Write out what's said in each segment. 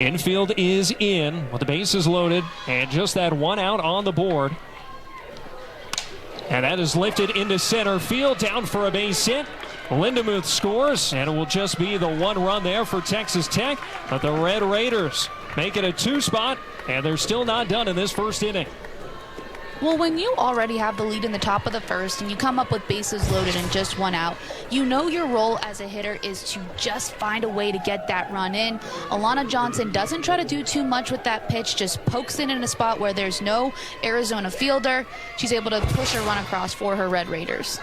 Infield is in with the bases loaded and just that one out on the board. And that is lifted into center field, down for a base hit. Lindemuth scores, and it will just be the one run there for Texas Tech. But the Red Raiders make it a two-spot, and they're still not done in this first inning. Well, when you already have the lead in the top of the first and you come up with bases loaded and just one out, you know your role as a hitter is to just find a way to get that run in. Alana Johnson doesn't try to do too much with that pitch, just pokes it in a spot where there's no Arizona fielder. She's able to push a run across for her Red Raiders.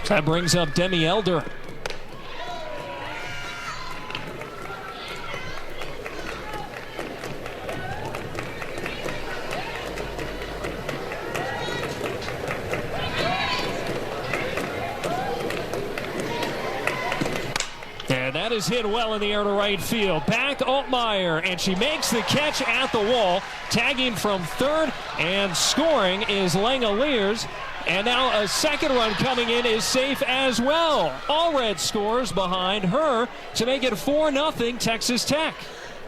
That brings up Demi Elder. And that is hit well in the air to right field. Back Altmaier, and she makes the catch at the wall. Tagging from third and scoring is Langoliers. And now a second run coming in is safe as well. Allred scores behind her to make it 4-0 Texas Tech.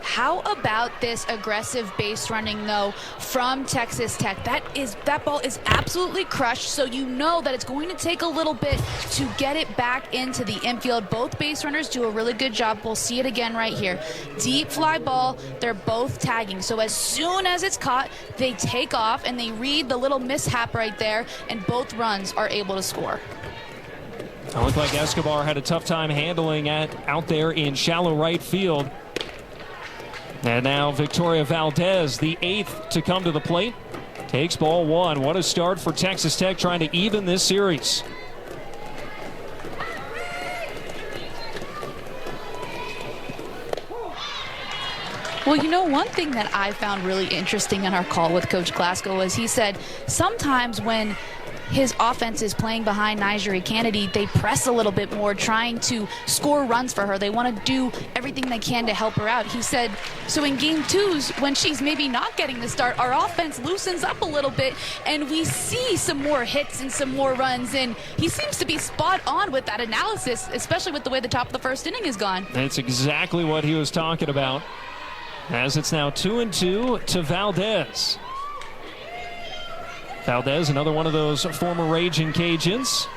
How about this aggressive base running, though, from Texas Tech? That ball is absolutely crushed, so you know that it's going to take a little bit to get it back into the infield. Both base runners do a really good job. We'll see it again right here. Deep fly ball, they're both tagging. So as soon as it's caught, they take off, and they read the little mishap right there, and both runs are able to score. It looked like Escobar had a tough time handling it out there in shallow right field. And now Victoria Valdez, the 8th to come to the plate, takes ball one. What a start for Texas Tech, trying to even this series. Well, you know, one thing that I found really interesting in our call with Coach Glasgow was he said sometimes when his offense is playing behind Nigeri Kennedy, they press a little bit more, trying to score runs for her. They want to do everything they can to help her out. He said, so in game twos, when she's maybe not getting the start, our offense loosens up a little bit, and we see some more hits and some more runs, and he seems to be spot on with that analysis, especially with the way the top of the first inning has gone. That's exactly what he was talking about, as it's now 2-2 to Valdez. Valdez, another one of those former Raging Cajuns.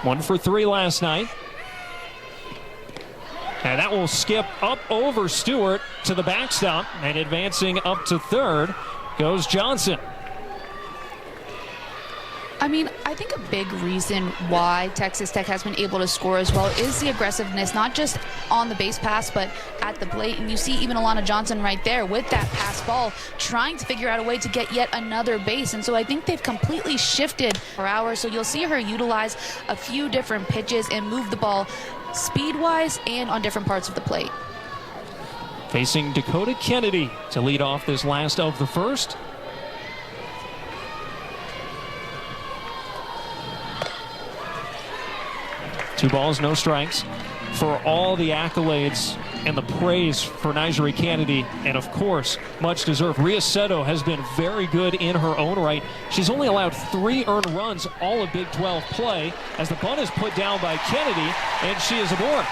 1 for 3 last night. And that will skip up over Stewart to the backstop, and advancing up to third goes Johnson. I mean, I think a big reason why Texas Tech has been able to score as well is the aggressiveness, not just on the base pass, but at the plate. And you see even Alana Johnson right there with that pass ball, trying to figure out a way to get yet another base. And so I think they've completely shifted her hours. So you'll see her utilize a few different pitches and move the ball speed-wise and on different parts of the plate. Facing Dakota Kennedy to lead off this last of the first. Two balls, no strikes. For all the accolades and the praise for Nigeri Kennedy, and of course, much deserved, Riaceto has been very good in her own right. She's only allowed 3 earned runs all of Big 12 play, as the bunt is put down by Kennedy, and she is aboard.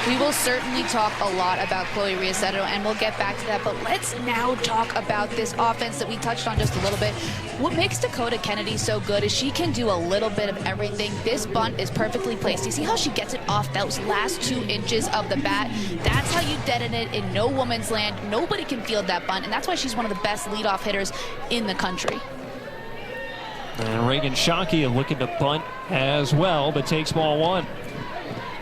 We will certainly talk a lot about Chloe Riaceto, and we'll get back to that. But let's now talk about this offense that we touched on just a little bit. What makes Dakota Kennedy so good is she can do a little bit of everything. This bunt is perfectly placed. You see how she gets it off those last 2 inches of the bat? That's how you detonate in no woman's land. Nobody can field that bunt, and that's why she's one of the best leadoff hitters in the country. And Reagan Shockey looking to bunt as well, but takes ball one.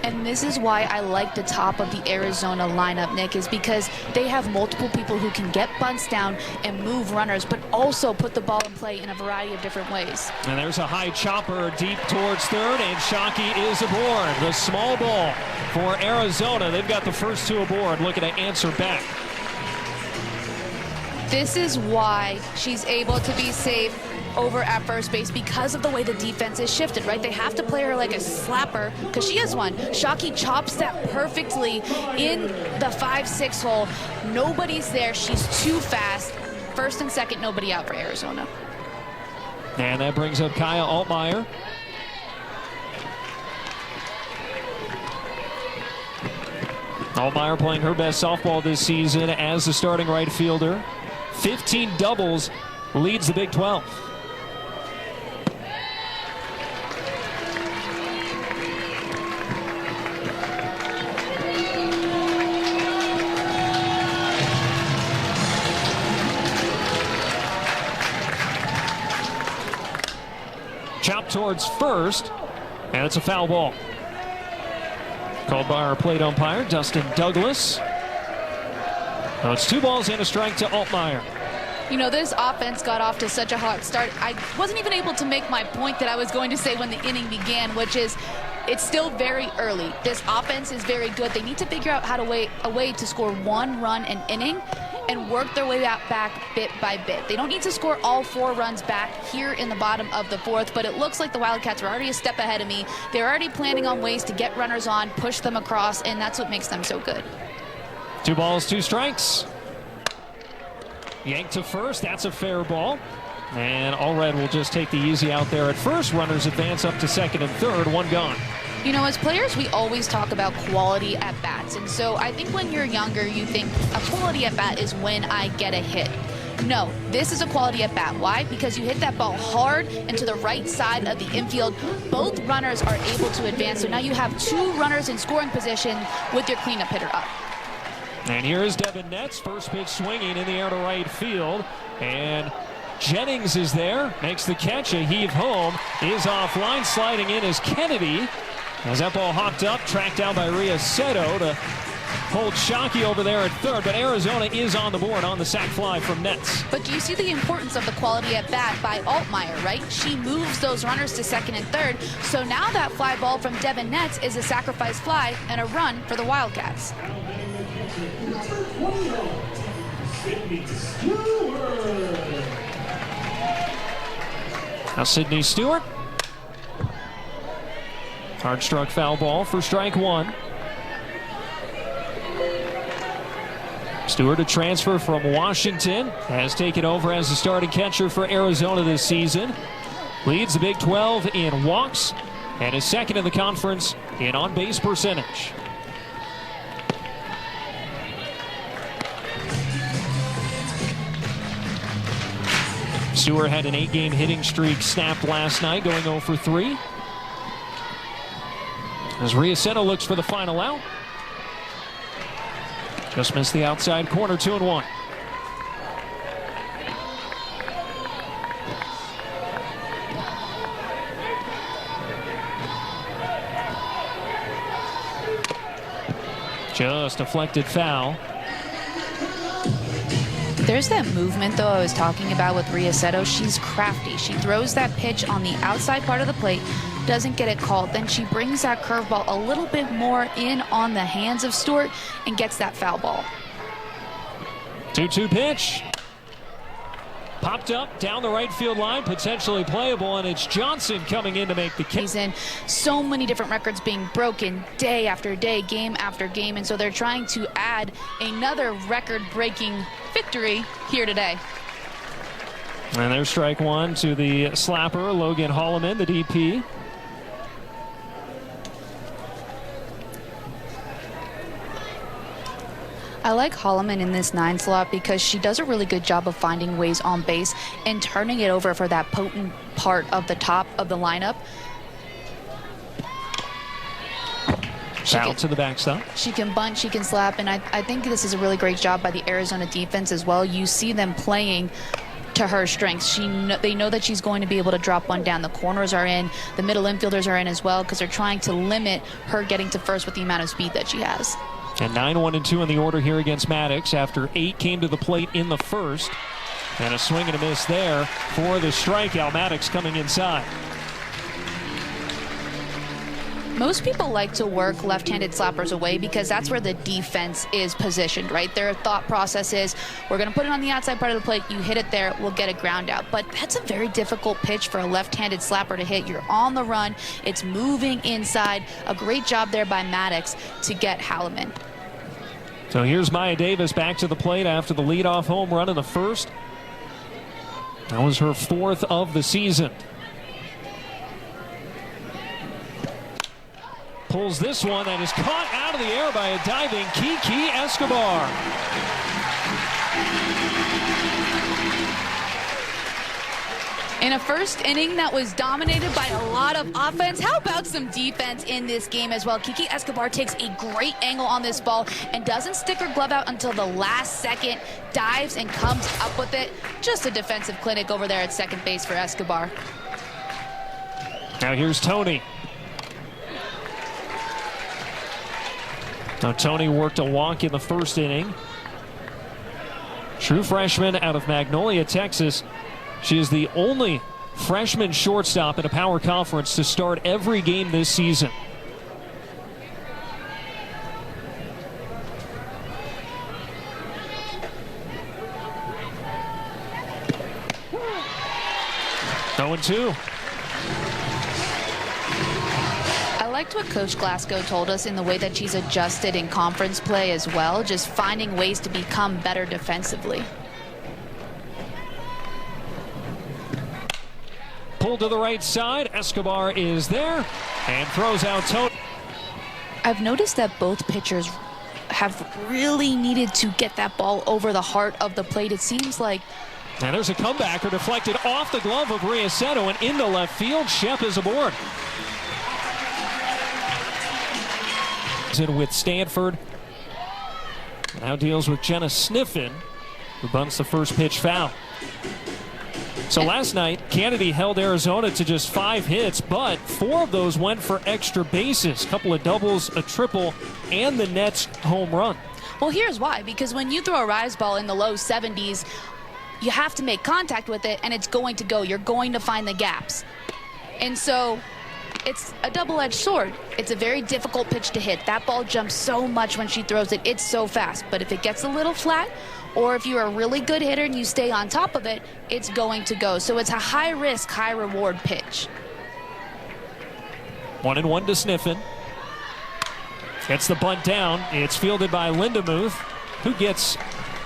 And this is why I like the top of the Arizona lineup, Nick, is because they have multiple people who can get bunts down and move runners, but also put the ball in play in a variety of different ways. And there's a high chopper deep towards third, and Shockey is aboard. The small ball for Arizona. They've got the first 2 aboard, looking to answer back. This is why she's able to be safe over at first base, because of the way the defense is shifted, right? They have to play her like a slapper, because she has one. Shockey chops that perfectly in the 5-6 hole. Nobody's there. She's too fast. First and second, nobody out for Arizona. And that brings up Kaya Altmaier. Altmaier playing her best softball this season as the starting right fielder. 15 doubles, leads the Big 12. Chop towards first, and it's a foul ball. Called by our plate umpire, Dustin Douglas. Now it's 2 balls and a strike to Altmaier. You know, this offense got off to such a hot start. I wasn't even able to make my point that I was going to say when the inning began, which is it's still very early. This offense is very good. They need to figure out how to a way to score 1 run an inning and work their way back bit by bit. They don't need to score all 4 runs back here in the bottom of the 4th, but it looks like the Wildcats are already a step ahead of me. They're already planning on ways to get runners on, push them across, and that's what makes them so good. 2 balls, 2 strikes. Yanked to first, that's a fair ball. And Allred will just take the easy out there at first. Runners advance up to second and third, 1 gone. You know, as players, we always talk about quality at bats. And so I think when you're younger, you think a quality at bat is when I get a hit. No, this is a quality at bat. Why? Because you hit that ball hard and to the right side of the infield. Both runners are able to advance. So now you have 2 runners in scoring position with your cleanup hitter up. And here is Devin Netz, first pitch swinging in the air to right field. And Jennings is there, makes the catch, a heave home, is offline, sliding in is Kennedy. As that ball hopped up, tracked down by Riaceto to hold Shockey over there at third, but Arizona is on the board on the sac fly from Netz. But do you see the importance of the quality at bat by Altmaier, right? She moves those runners to second and third, so now that fly ball from Devin Netz is a sacrifice fly and a run for the Wildcats. Now Sydney Stewart. Hard struck foul ball for strike 1. Stewart, a transfer from Washington, has taken over as the starting catcher for Arizona this season. Leads the Big 12 in walks and is second in the conference in on-base percentage. Stewart had an 8-game hitting streak snapped last night, going 0 for 3. As Riaceto looks for the final out. Just missed the outside corner, 2-1. Just deflected foul. There's that movement, though, I was talking about with Riaceto. She's crafty. She throws that pitch on the outside part of the plate, doesn't get it called. Then she brings that curveball a little bit more in on the hands of Stewart and gets that foul ball. 2-2 pitch. Popped up down the right field line, potentially playable, and it's Johnson coming in to make the catch. So many different records being broken day after day, game after game, and so they're trying to add another record-breaking victory here today. And there's strike 1 to the slapper, Logan Holloman, the DP. I like Holloman in this 9 slot because she does a really good job of finding ways on base and turning it over for that potent part of the top of the lineup. Foul to the backstop. She can bunt, she can slap, and I think this is a really great job by the Arizona defense as well. You see them playing to her strengths. They know that she's going to be able to drop one down. The corners are in, the middle infielders are in as well, because they're trying to limit her getting to first with the amount of speed that she has. And 9-1-2 in the order here against Maddox after 8 came to the plate in the first. And a swing and a miss there for the strikeout. Maddox coming inside. Most people like to work left-handed slappers away because that's where the defense is positioned, right? Their thought process is, we're going to put it on the outside part of the plate, you hit it there, we'll get a ground out. But that's a very difficult pitch for a left-handed slapper to hit. You're on the run, it's moving inside. A great job there by Maddox to get Holloman. So here's Maya Davis back to the plate after the leadoff home run in the first. That was her 4th of the season. pulls this one that is caught out of the air by a diving Kiki Escobar. In a first inning that was dominated by a lot of offense, how about some defense in this game as well? Kiki Escobar takes a great angle on this ball and doesn't stick her glove out until the last second, dives and comes up with it. Just a defensive clinic over there at second base for Escobar. Now here's Tony. Now Tony worked a walk in the first inning. True freshman out of Magnolia, Texas. She is the only freshman shortstop in a power conference to start every game this season. Oh, 2. I liked what Coach Glasgow told us in the way that she's adjusted in conference play as well, just finding ways to become better defensively. Pulled to the right side. Escobar is there and throws out Tony. I've noticed that both pitchers have really needed to get that ball over the heart of the plate. It seems like. And there's a comebacker deflected off the glove of Riaceto and into left field. Shep is aboard. In with Stanford. Now deals with Jenna Sniffen, who bunts the first pitch foul. So last night, Kennedy held Arizona to just 5 hits, but 4 of those went for extra bases. A couple of doubles, a triple, and the Nets home run. Well, here's why. Because when you throw a rise ball in the low 70s, you have to make contact with it, and it's going to go. You're going to find the gaps. And so it's a double-edged sword. It's a very difficult pitch to hit. That ball jumps so much when she throws it. It's so fast. But if it gets a little flat, or if you're a really good hitter and you stay on top of it, it's going to go. So it's a high-risk, high-reward pitch. 1-1 to Sniffen. Gets the bunt down. It's fielded by Lindemuth, who gets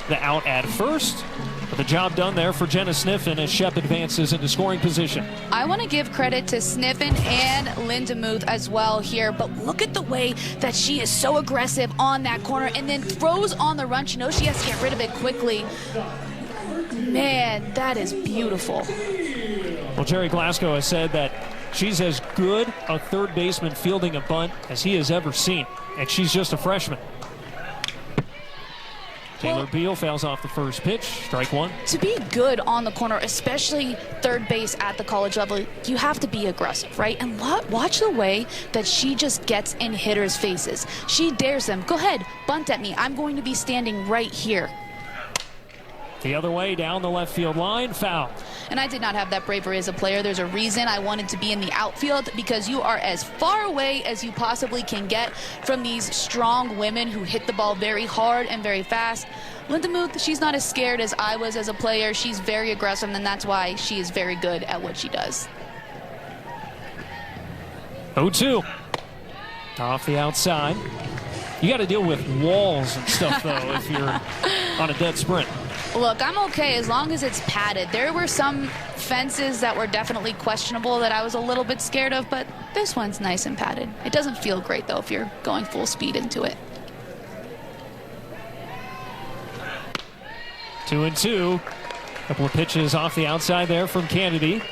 the out at first. But the job done there for Jenna Sniffen as Shep advances into scoring position. I want to give credit to Sniffen and Lindemuth as well here, but look at the way that she is so aggressive on that corner and then throws on the run. She knows she has to get rid of it quickly. Man, that is beautiful. Well, Jerry Glasgow has said that she's as good a third baseman fielding a bunt as he has ever seen, and she's just a freshman. Taylor Beal fouls off the first pitch. Strike 1. To be good on the corner, especially third base at the college level, you have to be aggressive, right? And watch the way that she just gets in hitters' faces. She dares them. Go ahead, bunt at me. I'm going to be standing right here. The other way down the left field line, foul. And I did not have that bravery as a player. There's a reason I wanted to be in the outfield, because you are as far away as you possibly can get from these strong women who hit the ball very hard and very fast. Lindemuth, she's not as scared as I was as a player. She's very aggressive, and that's why she is very good at what she does. 0-2. Off the outside. You got to deal with walls and stuff, though, if you're on a dead sprint. Look, I'm okay as long as it's padded. There were some fences that were definitely questionable that I was a little bit scared of, but this one's nice and padded. It doesn't feel great, though, if you're going full speed into it. 2-2. Couple of pitches off the outside there from Kennedy.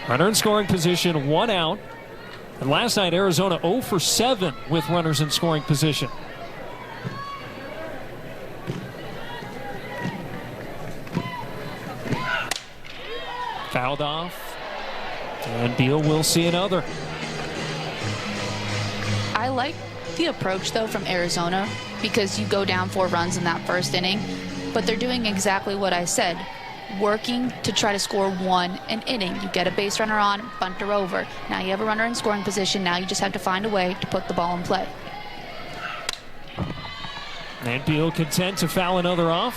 Runner in scoring position, 1 out. And last night, Arizona 0 for 7 with runners in scoring position. Fouled off, and Beal will see another. I like the approach, though, from Arizona, because you go down 4 runs in that first inning, but they're doing exactly what I said, working to try to score 1 an inning. You get a base runner on, bunt her over. Now you have a runner in scoring position. Now you just have to find a way to put the ball in play. And Beal content to foul another off.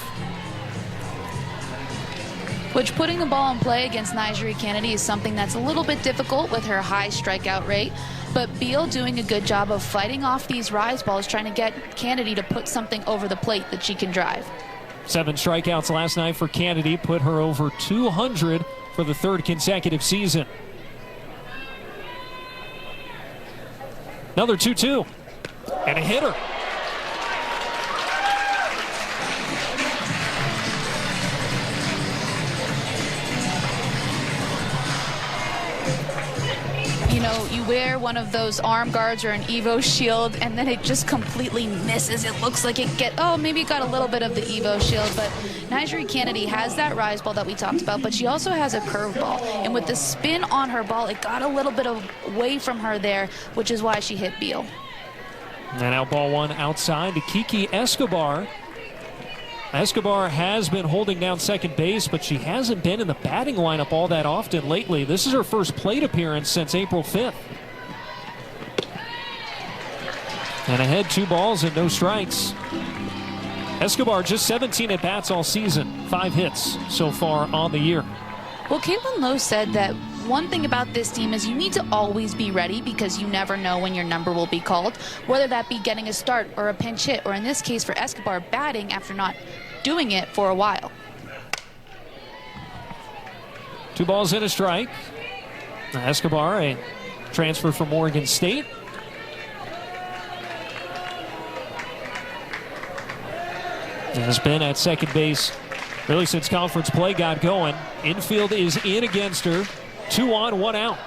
Which, putting the ball in play against Nigeri Kennedy is something that's a little bit difficult with her high strikeout rate. But Beal doing a good job of fighting off these rise balls, trying to get Kennedy to put something over the plate that she can drive. 7 strikeouts last night for Kennedy, put her over 200 for the 3rd consecutive season. Another 2-2. And a hitter. You know, you wear one of those arm guards or an Evo shield, and then it just completely misses. It looks like maybe it got a little bit of the Evo shield, but Nigeri Kennedy has that rise ball that we talked about, but she also has a curve ball. And with the spin on her ball, it got a little bit away from her there, which is why she hit Beal. And now ball one outside to Kiki Escobar. Escobar has been holding down second base, but she hasn't been in the batting lineup all that often lately. This is her first plate appearance since April 5th. And ahead, 2 balls and no strikes. Escobar just 17 at-bats all season, 5 hits so far on the year. Well, Caitlin Lowe said that one thing about this team is you need to always be ready because you never know when your number will be called, whether that be getting a start or a pinch hit, or in this case for Escobar, batting after not doing it for a while. 2 balls and a strike. Escobar, a transfer from Oregon State. Has been at second base really since conference play got going. Infield is in against her. 2 on, 1 out.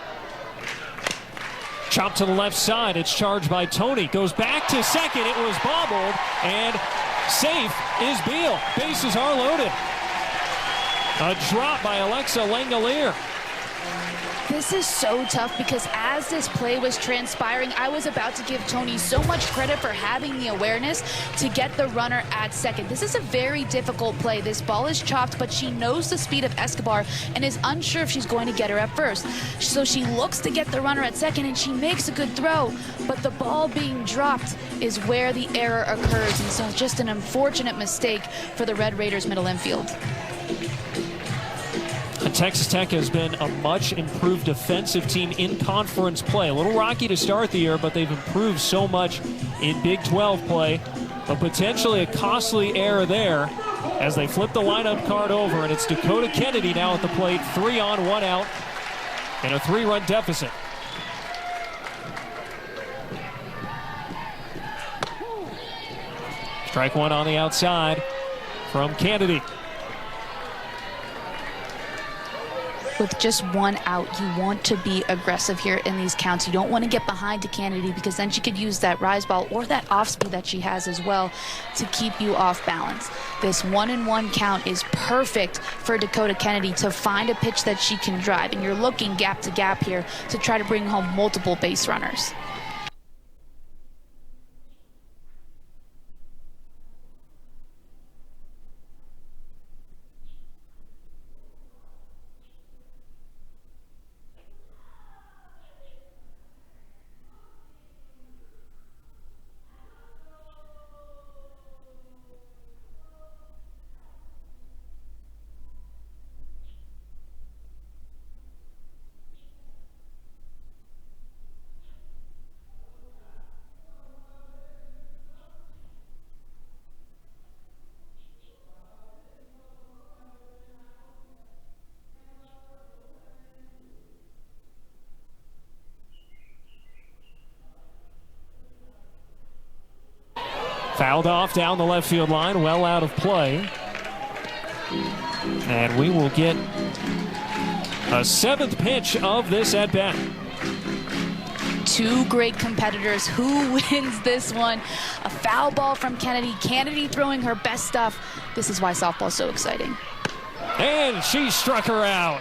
Chopped to the left side. It's charged by Tony. Goes back to second. It was bobbled, and safe is Beal. Bases are loaded. A drop by Alexa Langolier. This is so tough because as this play was transpiring, I was about to give Tony so much credit for having the awareness to get the runner at second. This is a very difficult play. This ball is chopped, but she knows the speed of Escobar and is unsure if she's going to get her at first. So she looks to get the runner at second, and she makes a good throw, but the ball being dropped is where the error occurs, and so just an unfortunate mistake for the Red Raiders middle infield. Texas Tech has been a much improved defensive team in conference play. A little rocky to start the year, but they've improved so much in Big 12 play. But potentially a costly error there as they flip the lineup card over, and it's Dakota Kennedy now at the plate. 3 on, 1 out, and a 3-run deficit. Strike 1 on the outside from Kennedy. With just 1 out, you want to be aggressive here in these counts. You don't want to get behind to Kennedy because then she could use that rise ball or that off speed that she has as well to keep you off balance. This 1-1 count is perfect for Dakota Kennedy to find a pitch that she can drive, and you're looking gap to gap here to try to bring home multiple base runners. Fouled off down the left field line, well out of play. And we will get a 7th pitch of this at-bat. 2 great competitors. Who wins this one? A foul ball from Kennedy. Kennedy throwing her best stuff. This is why softball is so exciting. And she struck her out.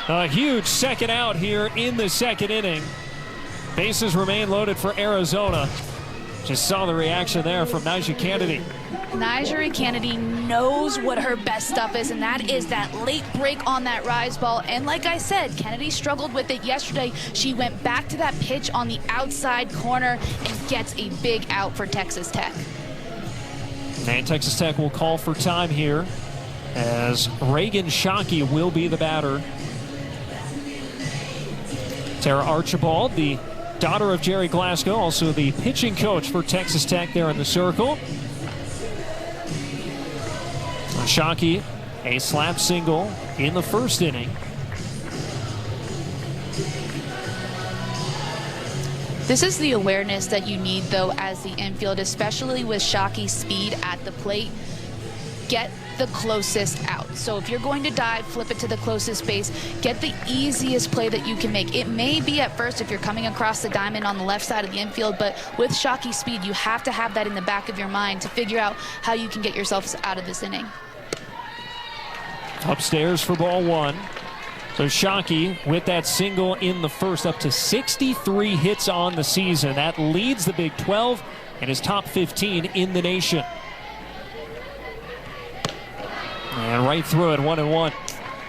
A huge second out here in the second inning. Bases remain loaded for Arizona. Just saw the reaction there from Nigeri Kennedy. Nigeri Kennedy knows what her best stuff is, and that is that late break on that rise ball. And like I said, Kennedy struggled with it yesterday. She went back to that pitch on the outside corner and gets a big out for Texas Tech. And Texas Tech will call for time here as Reagan Shockey will be the batter. Tara Archibald, the daughter of Jerry Glasgow, also the pitching coach for Texas Tech there in the circle. Shockey, a slap single in the first inning. This is the awareness that you need, though, as the infield, especially with Shocky's speed at the plate. Get the closest out. So if you're going to dive, flip it to the closest base. Get the easiest play that you can make. It may be at first if you're coming across the diamond on the left side of the infield, but with Shocky's speed, you have to have that in the back of your mind to figure out how you can get yourself out of this inning. Upstairs for ball one. So Shockey with that single in the first, up to 63 hits on the season. That leads the Big 12 and is top 15 in the nation. And right through it, 1-1.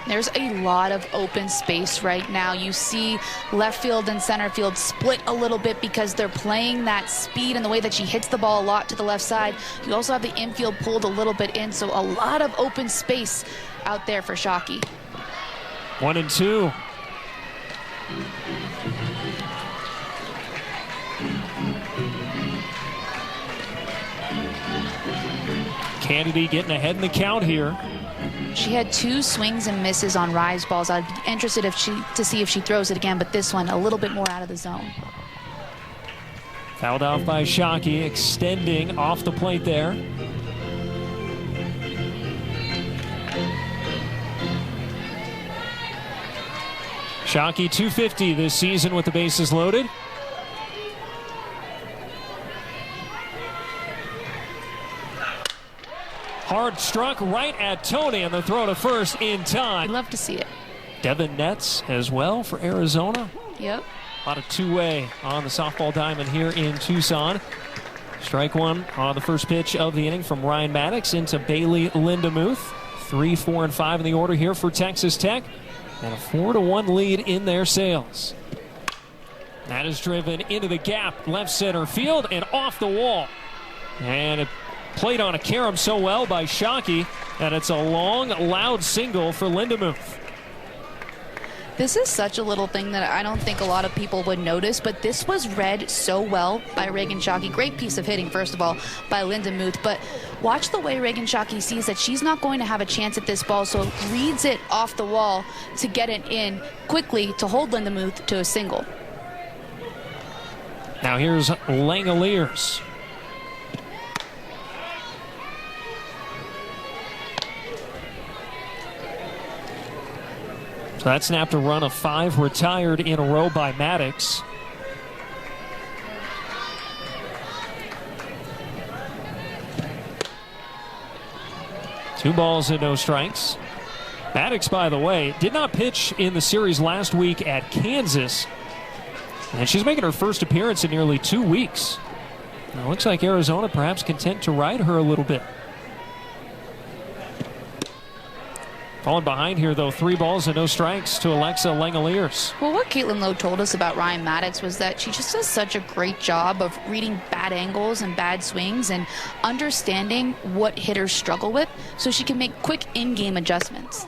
There's a lot of open space right now. You see left field and center field split a little bit because they're playing that speed and the way that she hits the ball a lot to the left side. You also have the infield pulled a little bit in, so a lot of open space out there for Shockey. 1-2. Kennedy getting ahead in the count here. She had 2 swings and misses on rise balls. I'd be interested to see if she throws it again, but this one a little bit more out of the zone. Fouled off by Shockey, extending off the plate there. Shockey 250 this season with the bases loaded. Hard struck right at Tony, and the throw to first in time. I'd love to see it. Devin Netz as well for Arizona. Yep. A lot of two-way on the softball diamond here in Tucson. Strike one on the first pitch of the inning from Ryan Maddox into Bailey Lindemuth. 3, 4, and 5 in the order here for Texas Tech. And a 4-1 lead in their sales. That is driven into the gap, left center field, and off the wall. And it played on a carom so well by Shockey, and it's a long, loud single for Lindemuth. This is such a little thing that I don't think a lot of people would notice, but this was read so well by Reagan Shockey. Great piece of hitting, first of all, by Lindemuth, but watch the way Reagan Shockey sees that she's not going to have a chance at this ball, so reads it off the wall to get it in quickly to hold Lindemuth to a single. Now here's Langoliers. So that snapped a run of 5 retired in a row by Maddox. Two balls and no strikes. Maddox, by the way, did not pitch in the series last week at Kansas. And she's making her first appearance in nearly 2 weeks. It looks like Arizona perhaps content to ride her a little bit. Falling behind here, though, 3 balls and no strikes to Alexa Langoliers. Well, what Caitlin Lowe told us about Ryan Maddox was that she just does such a great job of reading bad angles and bad swings and understanding what hitters struggle with so she can make quick in-game adjustments.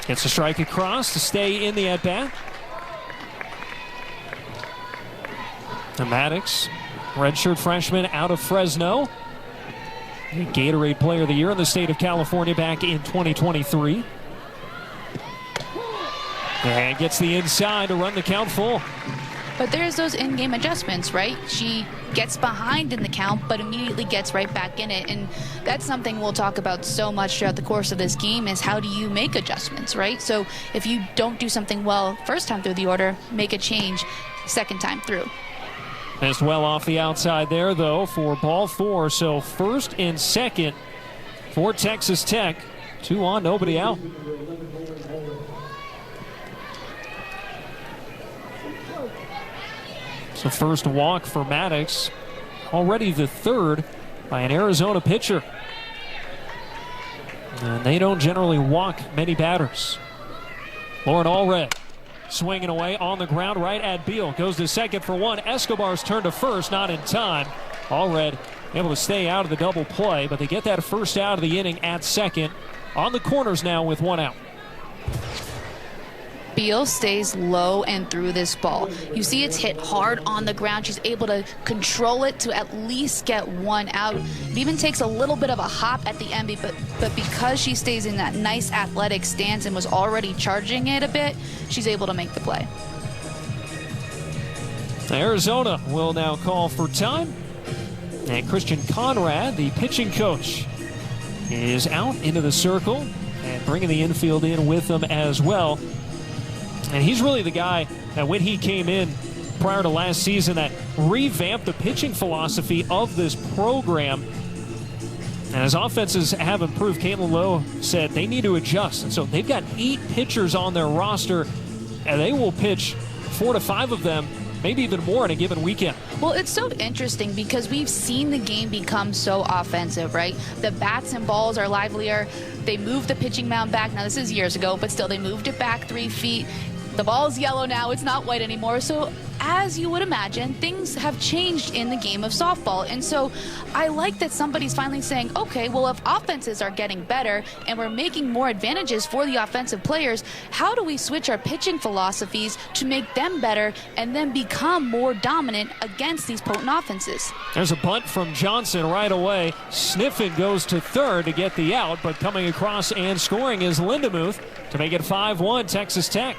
Gets a strike across to stay in the at-bat. And Maddox, redshirt freshman out of Fresno. The Gatorade Player of the Year in the state of California back in 2023. And gets the inside to run the count full. But there's those in-game adjustments, right? She gets behind in the count, but immediately gets right back in it. And that's something we'll talk about so much throughout the course of this game is how do you make adjustments, right? So if you don't do something well first time through the order, make a change second time through. Missed well off the outside there, though, for ball 4. So first and second for Texas Tech. 2 on, nobody out. So first walk for Maddox. Already the 3rd by an Arizona pitcher. And they don't generally walk many batters. Lauren Allred swinging away on the ground right at Beal. Goes to second for 1. Escobar's turn to first, not in time. Allred able to stay out of the double play, but they get that first out of the inning at second. On the corners now with 1 out. Beal stays low and through this ball. You see it's hit hard on the ground. She's able to control it to at least get 1 out. It even takes a little bit of a hop at the end, but because she stays in that nice athletic stance and was already charging it a bit, she's able to make the play. Arizona will now call for time. And Christian Conrad, the pitching coach, is out into the circle and bringing the infield in with them as well. And he's really the guy that when he came in prior to last season that revamped the pitching philosophy of this program. And as offenses have improved, Caitlin Lowe said they need to adjust. And so they've got 8 pitchers on their roster, and they will pitch 4 to 5 of them, maybe even more in a given weekend. Well, it's so interesting because we've seen the game become so offensive, right? The bats and balls are livelier. They moved the pitching mound back. Now, this is years ago, but still, they moved it back 3 feet. The ball's yellow now. It's not white anymore. So, as you would imagine, things have changed in the game of softball. And so I like that somebody's finally saying, okay, well, if offenses are getting better and we're making more advantages for the offensive players, how do we switch our pitching philosophies to make them better and then become more dominant against these potent offenses? There's a bunt from Johnson right away. Sniffen goes to third to get the out, but coming across and scoring is Lindemuth to make it 5-1 Texas Tech.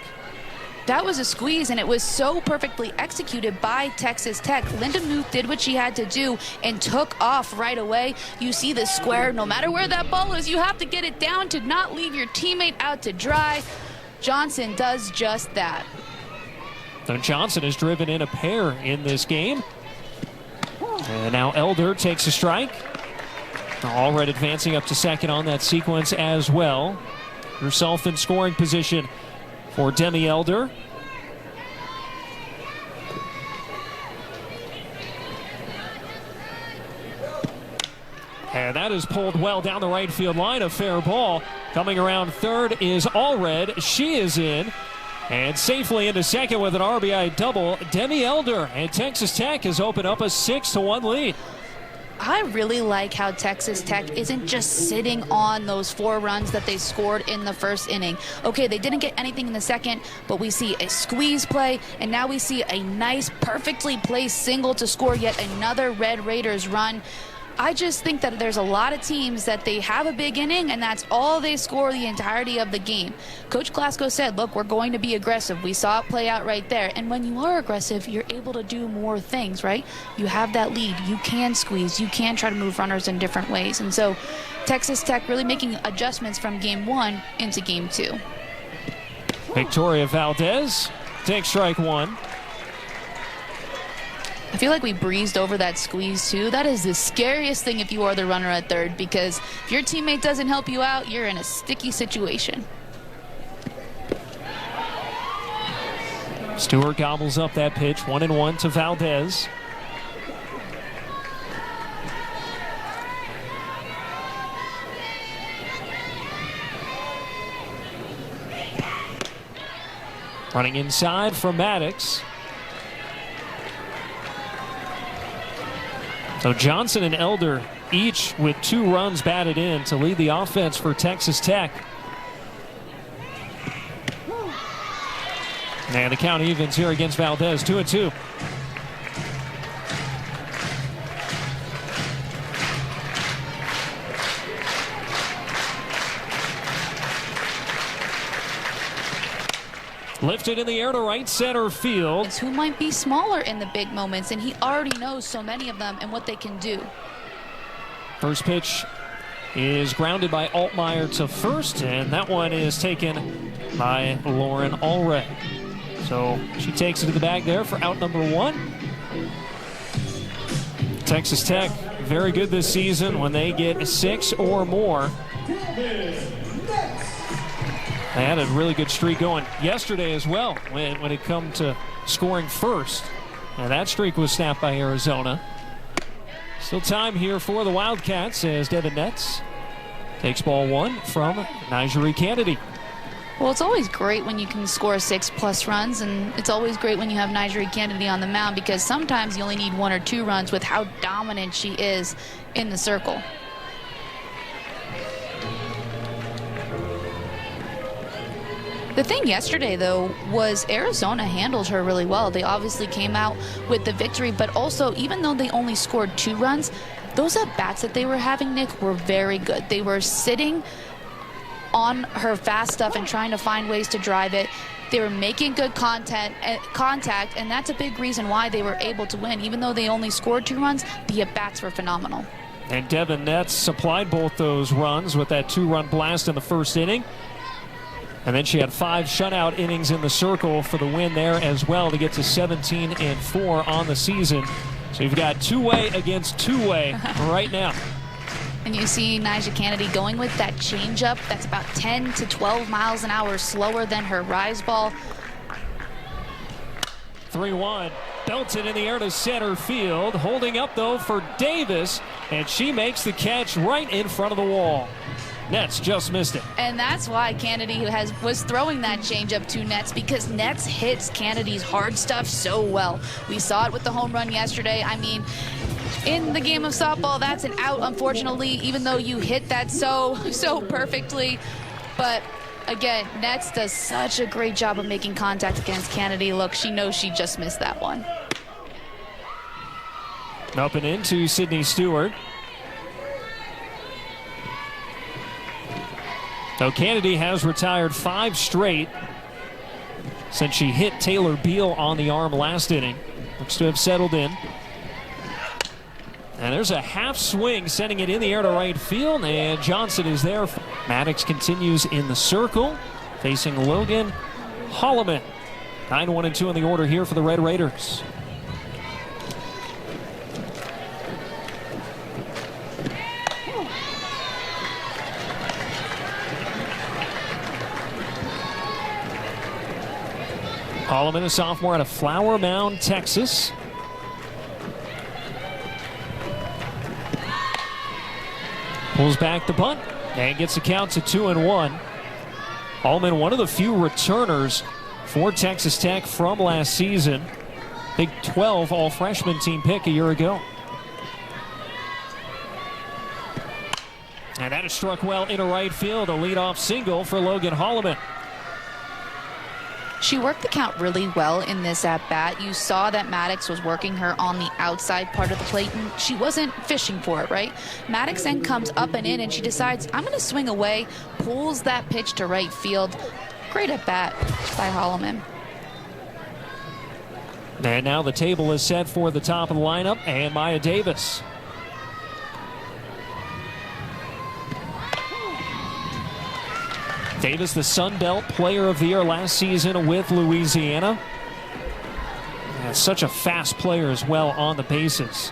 That was a squeeze, and it was so perfectly executed by Texas Tech. Lindemuth did what she had to do and took off right away. You see the square. No matter where that ball is, you have to get it down to not leave your teammate out to dry. Johnson does just that. So Johnson has driven in a pair in this game. And now Elder takes a strike. Allred advancing up to second on that sequence as well. Herself in scoring position for Demi Elder. And that is pulled well down the right field line. A fair ball. Coming around third is Allred. She is in. And safely into second with an RBI double. Demi Elder, and Texas Tech has opened up a 6-1 lead. I really like how Texas Tech isn't just sitting on those 4 runs that they scored in the first inning. Okay, they didn't get anything in the second, but we see a squeeze play, and now we see a nice, perfectly placed single to score yet another Red Raiders run. I just think that there's a lot of teams that they have a big inning, and that's all they score the entirety of the game. Coach Glasgow said, look, we're going to be aggressive. We saw it play out right there. And when you are aggressive, you're able to do more things, right? You have that lead. You can squeeze. You can try to move runners in different ways. And so Texas Tech really making adjustments from game 1 into game 2. Victoria Valdez takes strike 1. I feel like we breezed over that squeeze, too. That is the scariest thing if you are the runner at third, because if your teammate doesn't help you out, you're in a sticky situation. Stewart gobbles up that pitch. 1-1 to Valdez. Running inside from Maddox. So Johnson and Elder each with 2 runs batted in to lead the offense for Texas Tech. And the count evens here against Valdez, 2-2. Lifted in the air to right center field. It's who might be smaller in the big moments, and he already knows so many of them and what they can do. First pitch is grounded by Altmaier to first, and that one is taken by Lauren Allred. So she takes it to the bag there for out number 1. Texas Tech, very good this season when they get 6 or more. They had a really good streak going yesterday as well when it come to scoring first. And that streak was snapped by Arizona. Still time here for the Wildcats as Devin Netz takes ball 1 from Nigeri Kennedy. Well, it's always great when you can score 6+ runs, and it's always great when you have Nigeri Kennedy on the mound, because sometimes you only need 1 or 2 runs with how dominant she is in the circle. The thing yesterday, though, was Arizona handled her really well. They obviously came out with the victory, but also, even though they only scored 2 runs, those at-bats that they were having, Nick, were very good. They were sitting on her fast stuff and trying to find ways to drive it. They were making good contact, and that's a big reason why they were able to win. Even though they only scored 2 runs, the at-bats were phenomenal. And Devin Netz supplied both those runs with that 2-run blast in the first inning. And then she had 5 shutout innings in the circle for the win there as well to get to 17-4 on the season. So you've got two-way against two-way right now. And you see Nyjah Kennedy going with that changeup that's about 10 to 12 miles an hour slower than her rise ball. 3-1. Belted in the air to center field. Holding up, though, for Davis. And she makes the catch right in front of the wall. Netz just missed it. And that's why Kennedy was throwing that changeup to Netz, because Netz hits Kennedy's hard stuff so well. We saw it with the home run yesterday. I mean, in the game of softball, that's an out, unfortunately, even though you hit that so perfectly. But again, Netz does such a great job of making contact against Kennedy. Look, she knows she just missed that one. Up and into Sydney Stewart. So Kennedy has retired 5 straight since she hit Taylor Beal on the arm last inning. Looks to have settled in. And there's a half swing, sending it in the air to right field, and Johnson is there. Maddox continues in the circle, facing Logan Holloman. 9-1-2 in the order here for the Red Raiders. Holloman, a sophomore out of Flower Mound, Texas. Pulls back the bunt and gets the count to 2-1. Holloman, one of the few returners for Texas Tech from last season. Big 12 all-freshman team pick a year ago. And that is struck well into right field. A leadoff single for Logan Holloman. She worked the count really well in this at-bat. You saw that Maddox was working her on the outside part of the plate, and she wasn't fishing for it, right? Maddox then comes up and in, and she decides, I'm going to swing away, pulls that pitch to right field. Great at-bat by Holloman. And now the table is set for the top of the lineup, and Maya Davis. Davis, the Sun Belt Player of the Year last season with Louisiana. And such a fast player as well on the bases.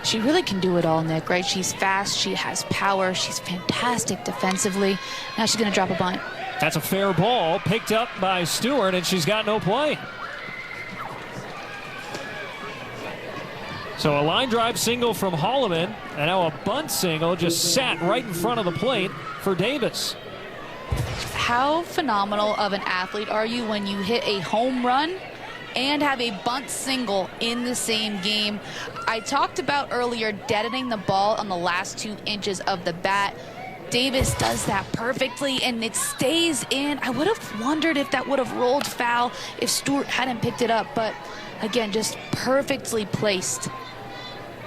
She really can do it all, Nick, right? She's fast, she has power, she's fantastic defensively. Now she's going to drop a bunt. That's a fair ball, picked up by Stewart, and she's got no play. So a line drive single from Holloman, and now a bunt single just sat right in front of the plate for Davis. How phenomenal of an athlete are you when you hit a home run and have a bunt single in the same game? I talked about earlier deadening the ball on the last 2 inches of the bat. Davis does that perfectly, and it stays in. I would have wondered if that would have rolled foul if Stewart hadn't picked it up, but again, just perfectly placed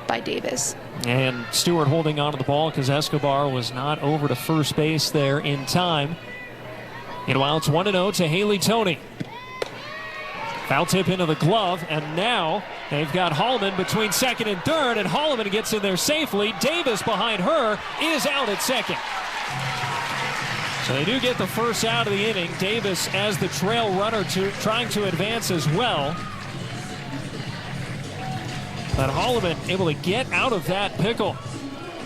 by Davis. And Stewart holding onto the ball because Escobar was not over to first base there in time. Meanwhile, it's 1-0 to Haley Toney. Foul tip into the glove, and now they've got Holloman between second and third, and Holloman gets in there safely. Davis behind her is out at second. So they do get the first out of the inning. Davis as the trail runner trying to advance as well. But Holloman able to get out of that pickle.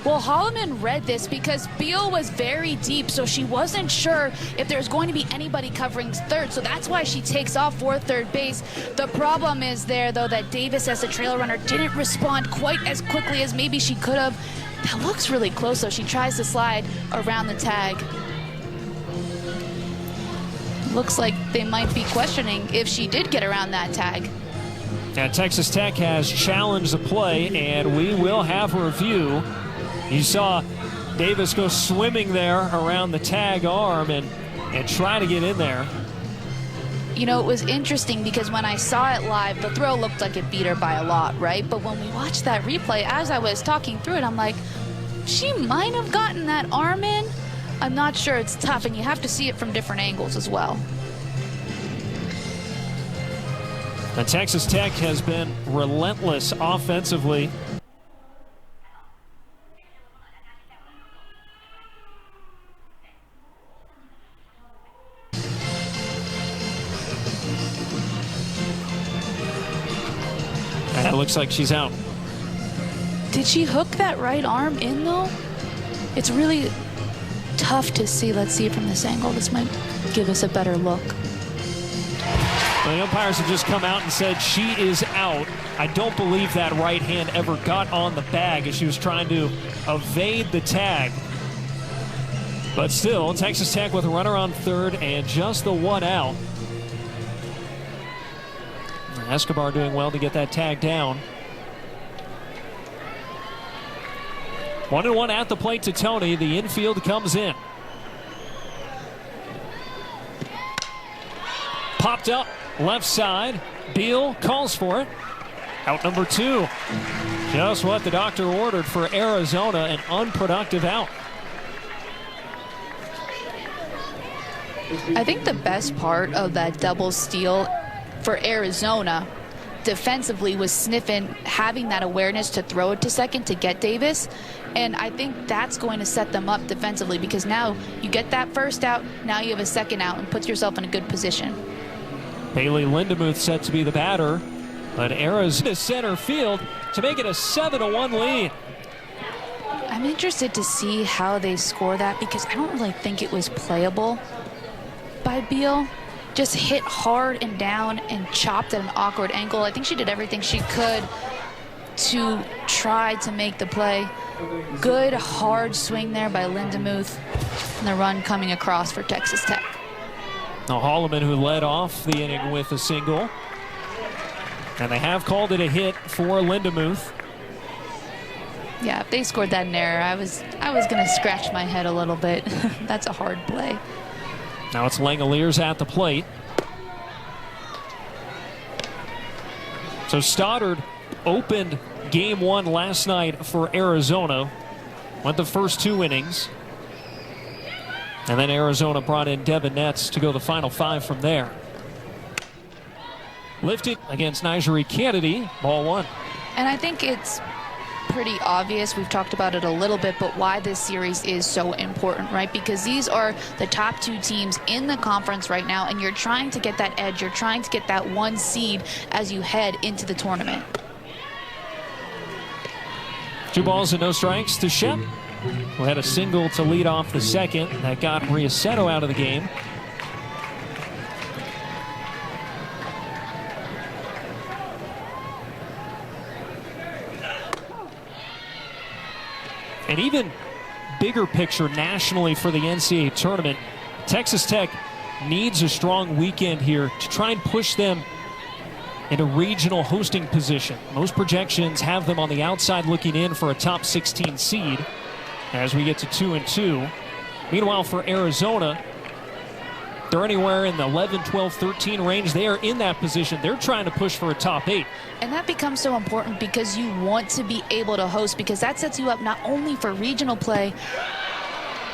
Well, Holloman read this because Beal was very deep, so she wasn't sure if there's going to be anybody covering third, so that's why she takes off for third base. The problem is there, though, that Davis as the trail runner didn't respond quite as quickly as maybe she could have. That looks really close, so she tries to slide around the tag. Looks like they might be questioning if she did get around that tag. Now, Texas Tech has challenged the play, and we will have a review. You saw Davis go swimming there around the tag arm and try to get in there. You know, it was interesting because when I saw it live, the throw looked like it beat her by a lot, right? But when we watched that replay, as I was talking through it, I'm like, she might have gotten that arm in. I'm not sure. It's tough, and you have to see it from different angles as well. And Texas Tech has been relentless offensively. And it looks like she's out. Did she hook that right arm in, though? It's really tough to see. Let's see it from this angle. This might give us a better look. Well, the umpires have just come out and said she is out. I don't believe that right hand ever got on the bag as she was trying to evade the tag. But still, Texas Tech with a runner on third and just the one out. Escobar doing well to get that tag down. 1-1 at the plate to Tony. The infield comes in. Popped up left side. Beal calls for it. Out number 2. Just what the doctor ordered for Arizona, an unproductive out. I think the best part of that double steal for Arizona defensively was Sniffen having that awareness to throw it to second to get Davis. And I think that's going to set them up defensively, because now you get that first out, now you have a second out and puts yourself in a good position. Bailey Lindemuth set to be the batter, but Arizona center field to make it a 7-1 lead. I'm interested to see how they score that, because I don't really think it was playable by Beal. Just hit hard and down and chopped at an awkward angle. I think she did everything she could to try to make the play. Good hard swing there by Lindemuth, and the run coming across for Texas Tech. Now Holloman, who led off the inning with a single, and they have called it a hit for Lindemuth. Yeah, if they scored that in error, I was going to scratch my head a little bit. That's a hard play. Now it's Langoliers at the plate. So Stoddard opened game 1 last night for Arizona. Went the first 2 innings. And then Arizona brought in Devin Netz to go the final 5 from there. Lifted against Nigeri Kennedy, ball 1. And I think it's pretty obvious, we've talked about it a little bit, but why this series is so important, right? Because these are the top 2 teams in the conference right now, and you're trying to get that edge, you're trying to get that 1 seed as you head into the tournament. 2 balls and no strikes to Shep, who had a single to lead off the second. That got Riaceto out of the game. And even bigger picture nationally for the NCAA tournament, Texas Tech needs a strong weekend here to try and push them into regional hosting position. Most projections have them on the outside looking in for a top 16 seed as we get to 2-2. Meanwhile, for Arizona, they're anywhere in the 11, 12, 13 range. They are in that position. They're trying to push for a top 8. And that becomes so important because you want to be able to host, because that sets you up not only for regional play,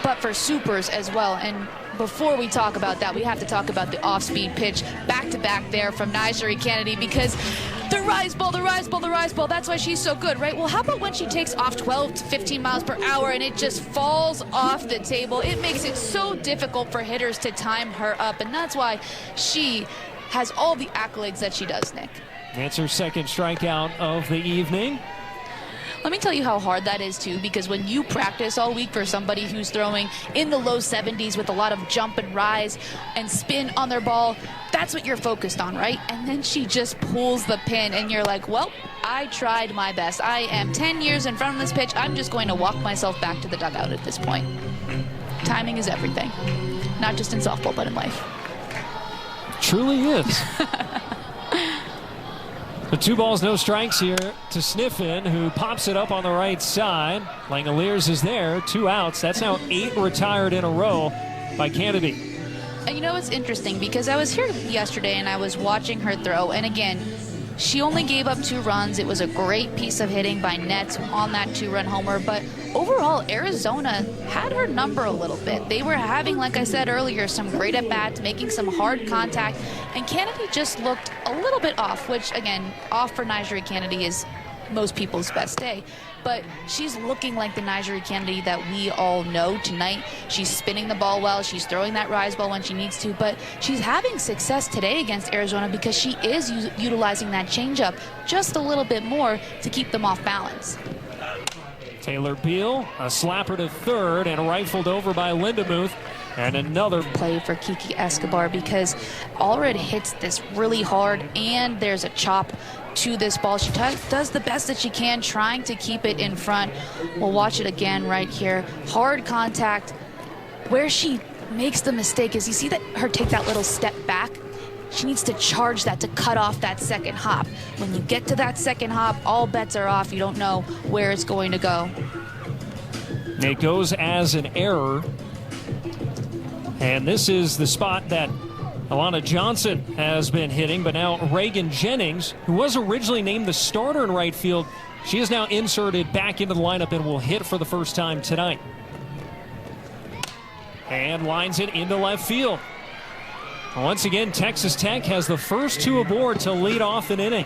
but for supers as well. And before we talk about that, we have to talk about the off-speed pitch back-to-back there from Nigeri Kennedy, because the rise ball, the rise ball, the rise ball, that's why she's so good, right? Well, how about when she takes off 12 to 15 miles per hour and it just falls off the table? It makes it so difficult for hitters to time her up, and that's why she has all the accolades that she does, Nick. That's her second strikeout of the evening. Let me tell you how hard that is, too, because when you practice all week for somebody who's throwing in the low 70s with a lot of jump and rise and spin on their ball, that's what you're focused on, right? And then she just pulls the pin, and you're like, well, I tried my best. I am 10 years in front of this pitch. I'm just going to walk myself back to the dugout at this point. Timing is everything, not just in softball, but in life. Truly is. The 2 balls, no strikes here to Sniffen, who pops it up on the right side. Langoliers is there, 2 outs. That's now 8 retired in a row by Kennedy. And you know, it's interesting because I was here yesterday and I was watching her throw, and again, She only gave up 2 runs. It was a great piece of hitting by Nets on that 2-run homer. But overall, Arizona had her number a little bit. They were having, like I said earlier, some great at-bats, making some hard contact. And Kennedy just looked a little bit off, which, again, off for Nigeri Kennedy is most people's best day. But she's looking like the Nigeri Kennedy that we all know tonight. She's spinning the ball well. She's throwing that rise ball when she needs to. But she's having success today against Arizona because she is utilizing that changeup just a little bit more to keep them off balance. Taylor Beal, a slapper to third and rifled over by Lindemuth. And another play for Kiki Escobar because Allred hits this really hard and there's a chop to this ball. She does the best that she can trying to keep it in front. We'll watch it again right here. Hard contact. Where she makes the mistake is you see that her take that little step back. She needs to charge that to cut off that second hop. When you get to that second hop, all bets are off. You don't know where it's going to go. It goes as an error. And this is the spot that Alana Johnson has been hitting, but now Reagan Jennings, who was originally named the starter in right field, she is now inserted back into the lineup and will hit for the first time tonight. And lines it into left field. Once again, Texas Tech has the first 2 aboard to lead off an inning.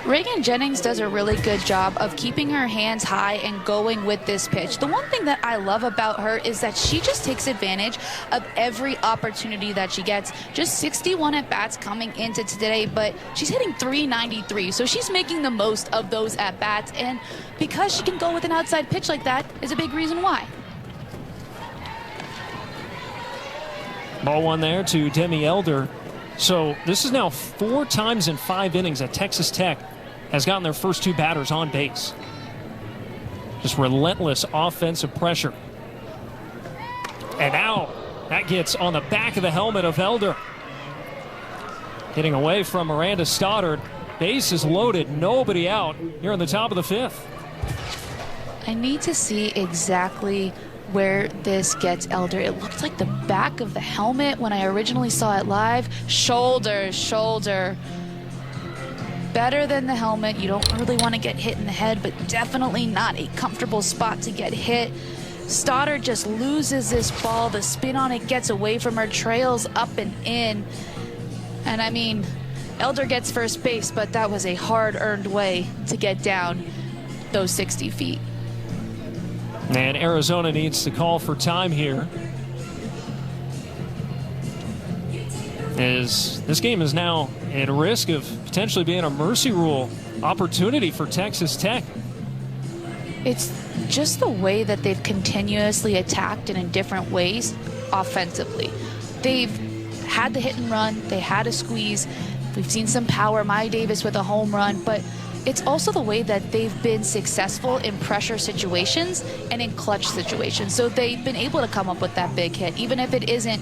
Reagan Jennings does a really good job of keeping her hands high and going with this pitch. The one thing that I love about her is that she just takes advantage of every opportunity that she gets. Just 61 at-bats coming into today, but she's hitting .393, so she's making the most of those at-bats, and because she can go with an outside pitch like that is a big reason why. Ball 1 there to Demi Elder. So this is now 4 times in 5 innings that Texas Tech has gotten their first 2 batters on base. Just relentless offensive pressure. And now that gets on the back of the helmet of Elder. Getting away from Miranda Stoddard. Base is loaded, nobody out here on the top of the 5th. I need to see exactly where this gets Elder. It looked like the back of the helmet when I originally saw it live. Shoulder. Better than the helmet. You don't really want to get hit in the head, but definitely not a comfortable spot to get hit. Stoddard just loses this ball. The spin on it gets away from her, trails up and in. And I mean, Elder gets first base, but that was a hard-earned way to get down those 60 feet. And Arizona needs to call for time here. As this game is now at risk of potentially being a mercy rule opportunity for Texas Tech. It's just the way that they've continuously attacked and in different ways offensively. They've had the hit and run, they had a squeeze, we've seen some power, Maya Davis with a home run, but it's also the way that they've been successful in pressure situations and in clutch situations. So they've been able to come up with that big hit, even if it isn't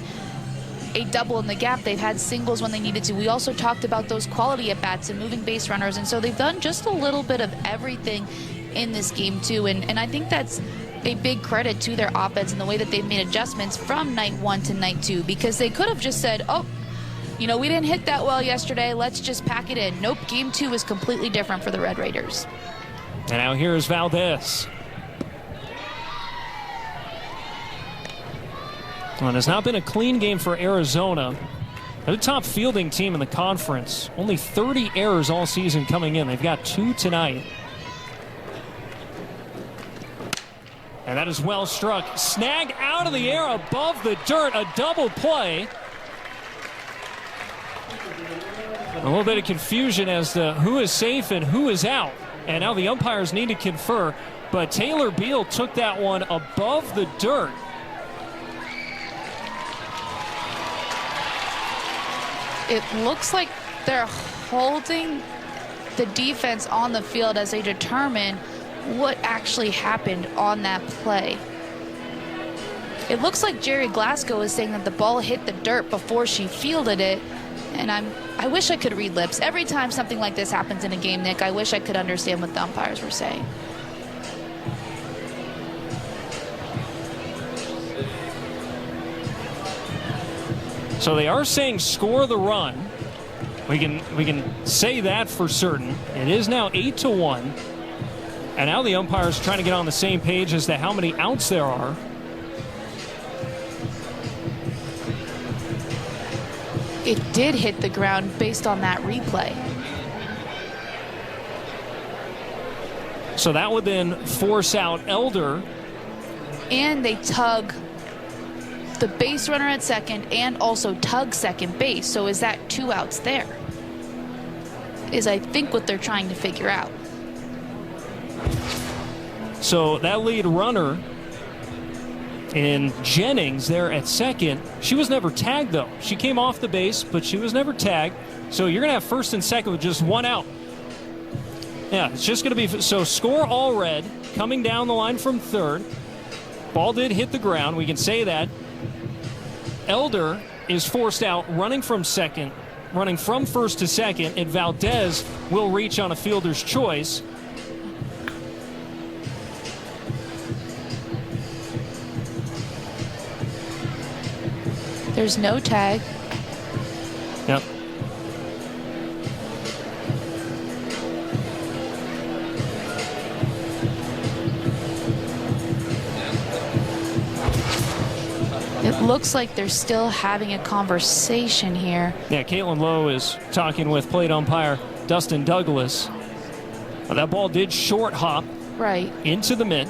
a double in the gap. They've had singles when they needed to. We also talked about those quality at-bats and moving base runners, and so they've done just a little bit of everything in this game too, and I think that's a big credit to their offense and the way that they've made adjustments from night 1 to night 2, because they could have just said, oh, you know, we didn't hit that well yesterday, let's just pack it in. Nope, game 2 is completely different for the Red Raiders. And now here's Valdez. Well, it has not been a clean game for Arizona. They're the top fielding team in the conference. Only 30 errors all season coming in. They've got 2 tonight. And that is well struck. Snagged out of the air above the dirt. A double play. A little bit of confusion as to who is safe and who is out. And now the umpires need to confer. But Taylor Beal took that one above the dirt. It looks like they're holding the defense on the field as they determine what actually happened on that play. It looks like Jerry Glasgow is saying that the ball hit the dirt before she fielded it, and I wish I could read lips. Every time something like this happens in a game, Nick, I wish I could understand what the umpires were saying. So they are saying score the run. We can say that for certain. It is now 8-1. And now the umpire's trying to get on the same page as to how many outs there are. It did hit the ground based on that replay. So that would then force out Elder. And they tug the base runner at second and also tug second base. So is that 2 outs there? Is I think what they're trying to figure out. So that lead runner in Jennings there at second, she was never tagged though. She came off the base, but she was never tagged. So you're going to have first and second with just 1 out. Yeah, it's just going to be, so score all red, coming down the line from third. Ball did hit the ground, we can say that. Elder is forced out, running from second, running from first to second, and Valdez will reach on a fielder's choice. There's no tag. Yep. It looks like they're still having a conversation here. Yeah, Caitlin Lowe is talking with plate umpire Dustin Douglas. That ball did short hop Right. into the mid.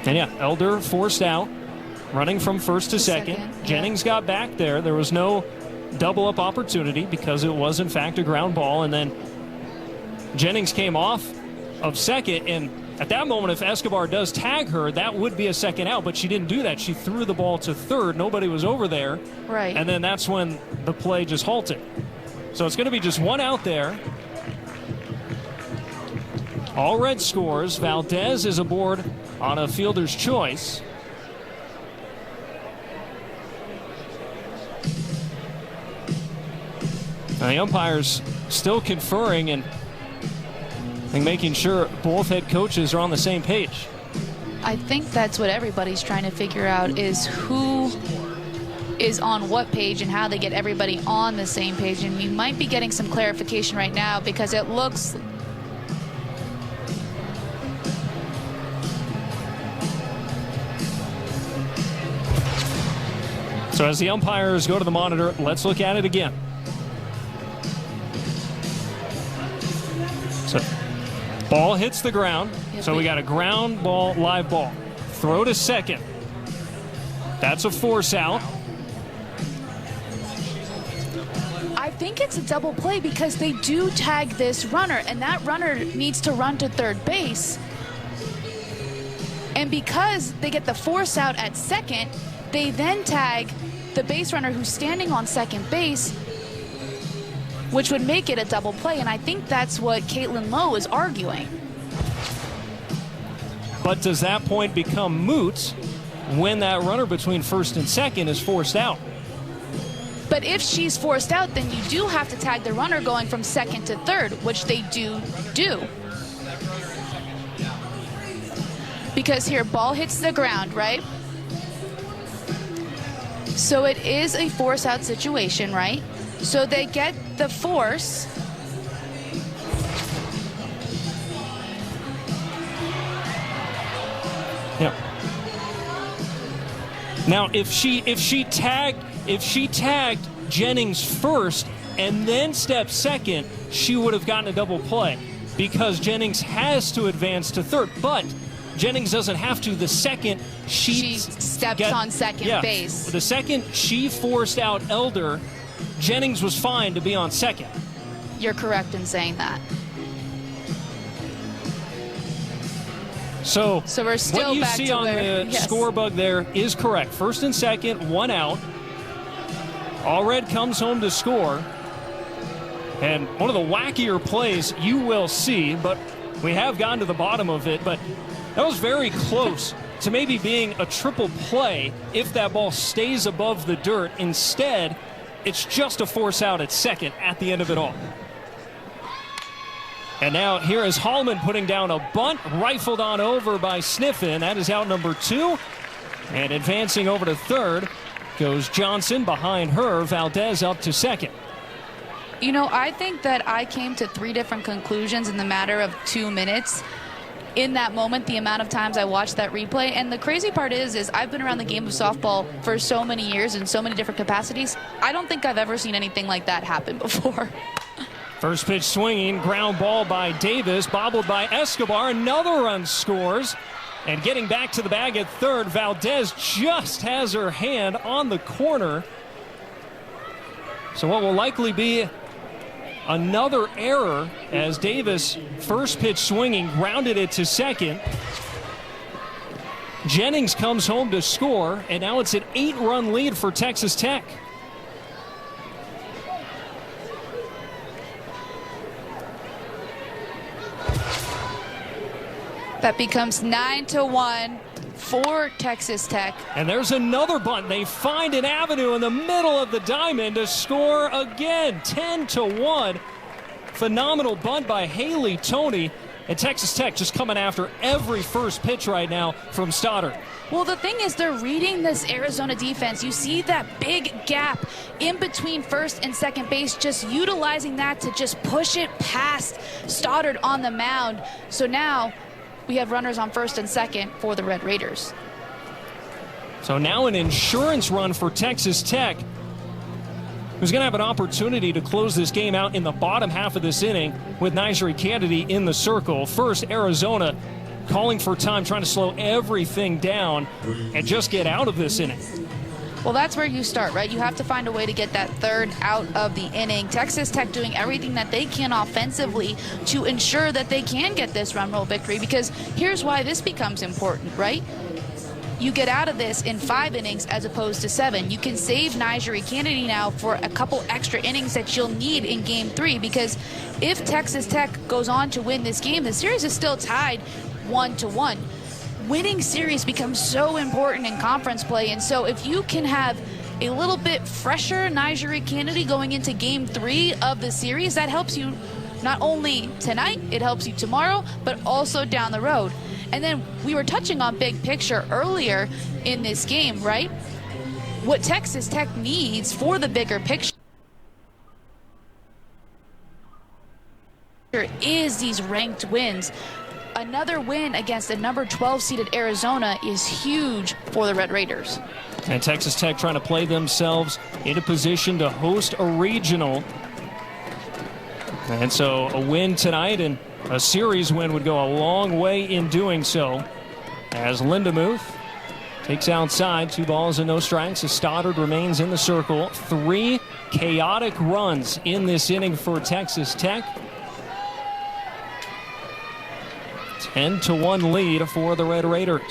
And yeah, Elder forced out, running from first to second. Yeah. Jennings got back there. There was no double up opportunity because it was in fact a ground ball. And then Jennings came off of second, and at that moment, if Escobar does tag her, that would be a second out, but she didn't do that. She threw the ball to third. Nobody was over there. Right. And then that's when the play just halted. So it's going to be just 1 out there. All red scores. Valdez is aboard on a fielder's choice. Now the umpire's still conferring and making sure both head coaches are on the same page. I think that's what everybody's trying to figure out, is who is on what page and how they get everybody on the same page. And we might be getting some clarification right now, because it looks so as the umpires go to the monitor, let's look at it again. So ball hits the ground. So we got a ground ball, live ball. Throw to second. That's a force out. I think it's a double play, because they do tag this runner, and that runner needs to run to third base. And because they get the force out at second, they then tag the base runner who's standing on second base, which would make it a double play. And I think that's what Caitlin Lowe is arguing. But does that point become moot when that runner between first and second is forced out? But if she's forced out, then you do have to tag the runner going from second to third, which they do. Because here, ball hits the ground, right? So it is a force out situation, right? So they get the force. Yeah. Now, if she tagged Jennings first and then stepped second, she would have gotten a double play, because Jennings has to advance to third. But Jennings doesn't have to. The second she steps on second base. The second she forced out Elder, Jennings was fine to be on second. You're correct in saying that. So we're still what you back see to on where, the score bug there is correct. First and second, 1 out. All red comes home to score. And one of the wackier plays you will see, but we have gotten to the bottom of it. But that was very close to maybe being a triple play if that ball stays above the dirt. Instead, it's just a force out at second at the end of it all. And now here is Hallman putting down a bunt, rifled on over by Sniffen. That is out number 2. And advancing over to third goes Johnson. Behind her, Valdez up to second. You know, I think that I came to 3 different conclusions in the matter of 2 minutes. In that moment, the amount of times I watched that replay. And the crazy part is I've been around the game of softball for so many years in so many different capacities. I don't think I've ever seen anything like that happen before. First pitch swinging, ground ball by Davis, bobbled by Escobar. Another run scores. And getting back to the bag at third, Valdez just has her hand on the corner. So what will likely be another error as Davis, first pitch swinging, grounded it to second. Jennings comes home to score, and now it's an 8-run lead for Texas Tech. That becomes 9-1 for Texas Tech. And there's another bunt. They find an avenue in the middle of the diamond to score again. 10-1. Phenomenal bunt by Haley Toney. And Texas Tech just coming after every first pitch right now from Stoddard. Well, the thing is, they're reading this Arizona defense. You see that big gap in between first and second base, just utilizing that to just push it past Stoddard on the mound. So now we have runners on first and second for the Red Raiders. So now an insurance run for Texas Tech, who's going to have an opportunity to close this game out in the bottom half of this inning with Nigeri Kennedy in the circle. First, Arizona calling for time, trying to slow everything down and just get out of this inning. Well, that's where you start, right? You have to find a way to get that third out of the inning. Texas Tech doing everything that they can offensively to ensure that they can get this run roll victory, because here's why this becomes important, right? You get out of this in 5 innings as opposed to 7. You can save Nigeri Kennedy now for a couple extra innings that you'll need in Game 3, because if Texas Tech goes on to win this game, the series is still tied 1-1. Winning series becomes so important in conference play, and so if you can have a little bit fresher Nigeri Kennedy going into Game 3 of the series, that helps you not only tonight, it helps you tomorrow, but also down the road. And then we were touching on big picture earlier in this game, right? What Texas Tech needs for the bigger picture is these ranked wins. Another win against the number 12 seeded Arizona is huge for the Red Raiders. And Texas Tech trying to play themselves into position to host a regional. And so a win tonight and a series win would go a long way in doing so. As Lindemuth takes outside, 2 balls and no strikes as Stoddard remains in the circle. 3 chaotic runs in this inning for Texas Tech. 10-1 lead for the Red Raiders.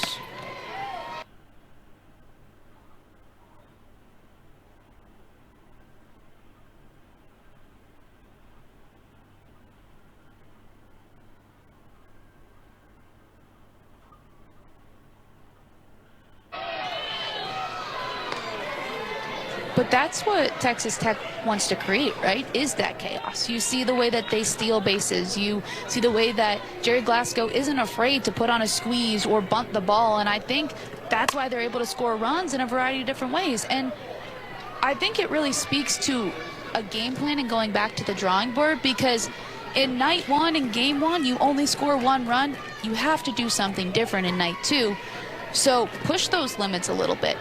But that's what Texas Tech wants to create, right? Is that chaos. You see the way that they steal bases. You see the way that Jerry Glasgow isn't afraid to put on a squeeze or bunt the ball. And I think that's why they're able to score runs in a variety of different ways. And I think it really speaks to a game plan and going back to the drawing board, because in night 1 and Game 1, you only score 1 run. You have to do something different in night 2. So push those limits a little bit.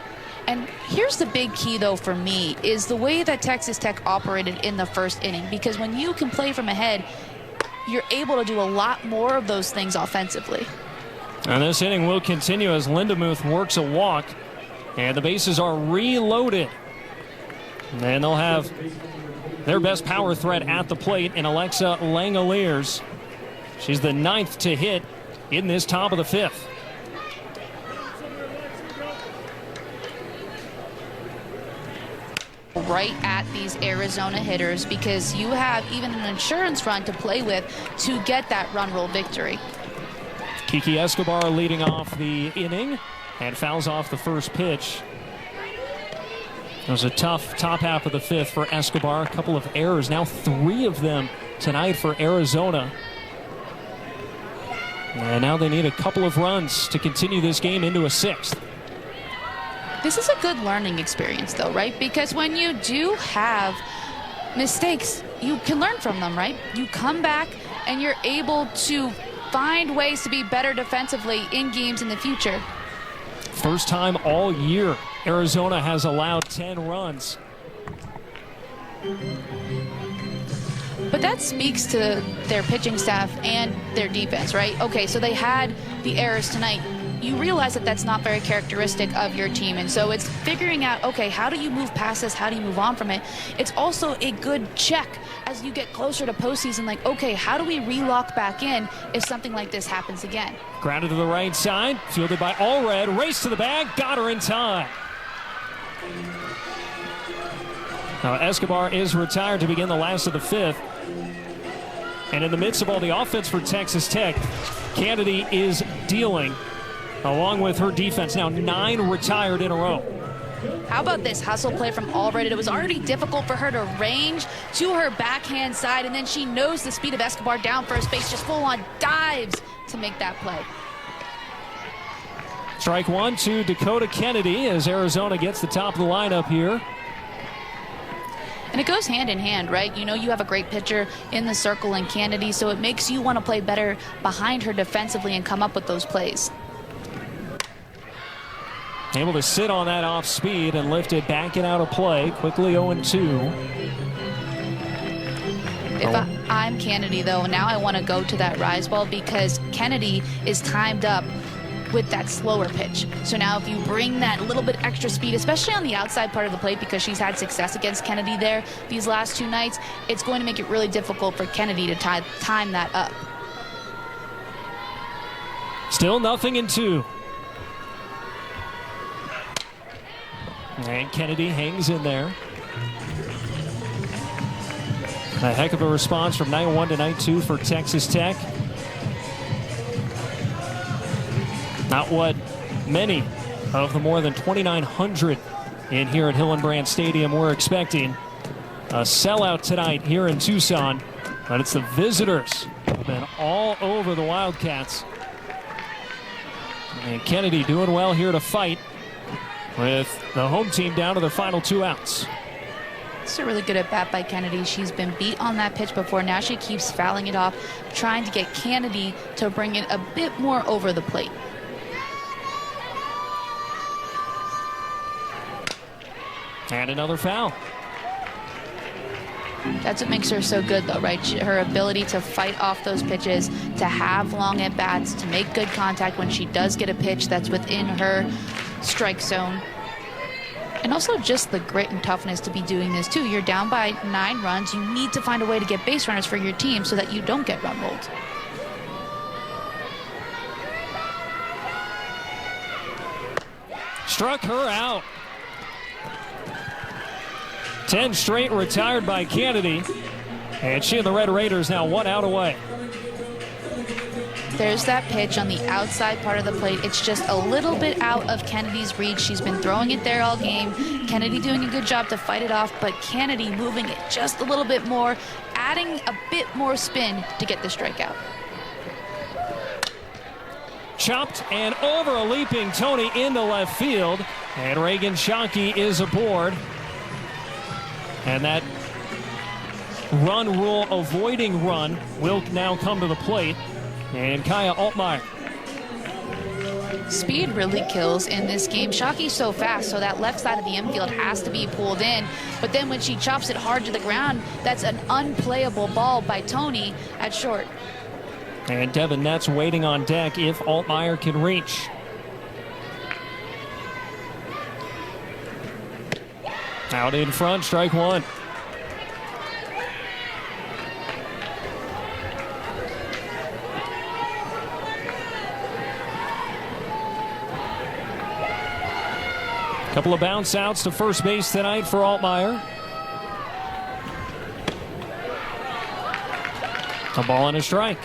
And here's the big key, though, for me, is the way that Texas Tech operated in the first inning. Because when you can play from ahead, you're able to do a lot more of those things offensively. And this inning will continue as Lindemuth works a walk. And the bases are reloaded. And they'll have their best power threat at the plate in Alexa Langoliers. She's the 9th to hit in this top of the 5th. Right at these Arizona hitters, because you have even an insurance run to play with to get that run roll victory. Kiki Escobar leading off the inning and fouls off the first pitch. It was a tough top half of the 5th for Escobar. A couple of errors, now 3 of them tonight for Arizona. And now they need a couple of runs to continue this game into a 6th. This is a good learning experience, though, right? Because when you do have mistakes, you can learn from them, right? You come back and you're able to find ways to be better defensively in games in the future. First time all year Arizona has allowed 10 runs. But that speaks to their pitching staff and their defense, right? Okay, so they had the errors tonight. You realize that that's not very characteristic of your team. And so it's figuring out, okay, how do you move past this? How do you move on from it? It's also a good check as you get closer to postseason, like, okay, how do we relock back in if something like this happens again? Grounded to the right side, fielded by Allred, race to the bag, got her in time. Now Escobar is retired to begin the last of the fifth. And in the midst of all the offense for Texas Tech, Kennedy is dealing along with her defense. Now 9 retired in a row. How about this hustle play from Allred? It was already difficult for her to range to her backhand side, and then she knows the speed of Escobar down first base, just full on dives to make that play. Strike one to Dakota Kennedy as Arizona gets the top of the lineup here. And it goes hand in hand, right? You know, you have a great pitcher in the circle in Kennedy, so it makes you want to play better behind her defensively and come up with those plays. Able to sit on that off speed and lift it back and out of play. Quickly 0-2. If I'm Kennedy, though, now I want to go to that rise ball because Kennedy is timed up with that slower pitch. So now if you bring that little bit extra speed, especially on the outside part of the plate, because she's had success against Kennedy there these last 2 nights, it's going to make it really difficult for Kennedy to time that up. Still 0-2. And Kennedy hangs in there. A heck of a response from night 1 to night 2 for Texas Tech. Not what many of the more than 2,900 in here at Hillenbrand Stadium were expecting. A sellout tonight here in Tucson, but it's the visitors who've been all over the Wildcats. And Kennedy doing well here to fight with the home team down to their final 2 outs. It's a really good at bat by Kennedy. She's been beat on that pitch before. Now she keeps fouling it off, trying to get Kennedy to bring it a bit more over the plate. And another foul. That's what makes her so good, though, right? Her ability to fight off those pitches, to have long at-bats, to make good contact when she does get a pitch that's within her strike zone. And also just the grit and toughness to be doing this, too. You're down by 9 runs. You need to find a way to get base runners for your team so that you don't get run rolled. Struck her out. 10 straight retired by Kennedy. And she and the Red Raiders now 1 out away. There's that pitch on the outside part of the plate. It's just a little bit out of Kennedy's reach. She's been throwing it there all game. Kennedy doing a good job to fight it off, but Kennedy moving it just a little bit more, adding a bit more spin to get the strikeout. Chopped and over a leaping Tony into left field. And Reagan Shockey is aboard. And that run rule avoiding run will now come to the plate. And Kaya Altmaier. Speed really kills in this game. Shockey's so fast, so that left side of the infield has to be pulled in. But then when she chops it hard to the ground, that's an unplayable ball by Tony at short. And Devin Netz waiting on deck if Altmaier can reach. Out in front, strike one. Couple of bounce outs to first base tonight for Altmaier. A ball and a strike.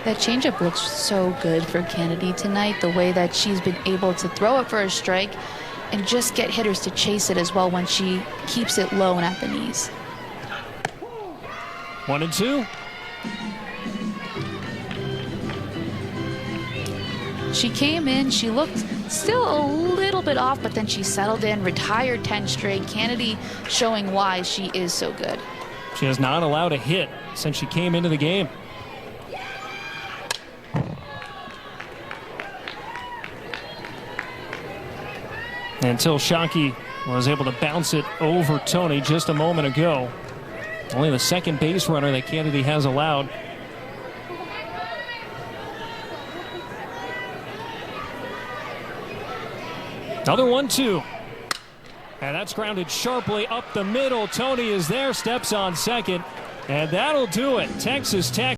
That changeup looks so good for Kennedy tonight, the way that she's been able to throw it for a strike and just get hitters to chase it as well when she keeps it low and at the knees. 1-2. She came in, she looked still a little bit off, but then she settled in, retired 10 straight. Kennedy showing why she is so good. She has not allowed a hit since she came into the game. Until Shockey was able to bounce it over Tony just a moment ago. Only the second base runner that Kennedy has allowed. Another 1-2. And that's grounded sharply up the middle. Tony is there, steps on second. And that'll do it. Texas Tech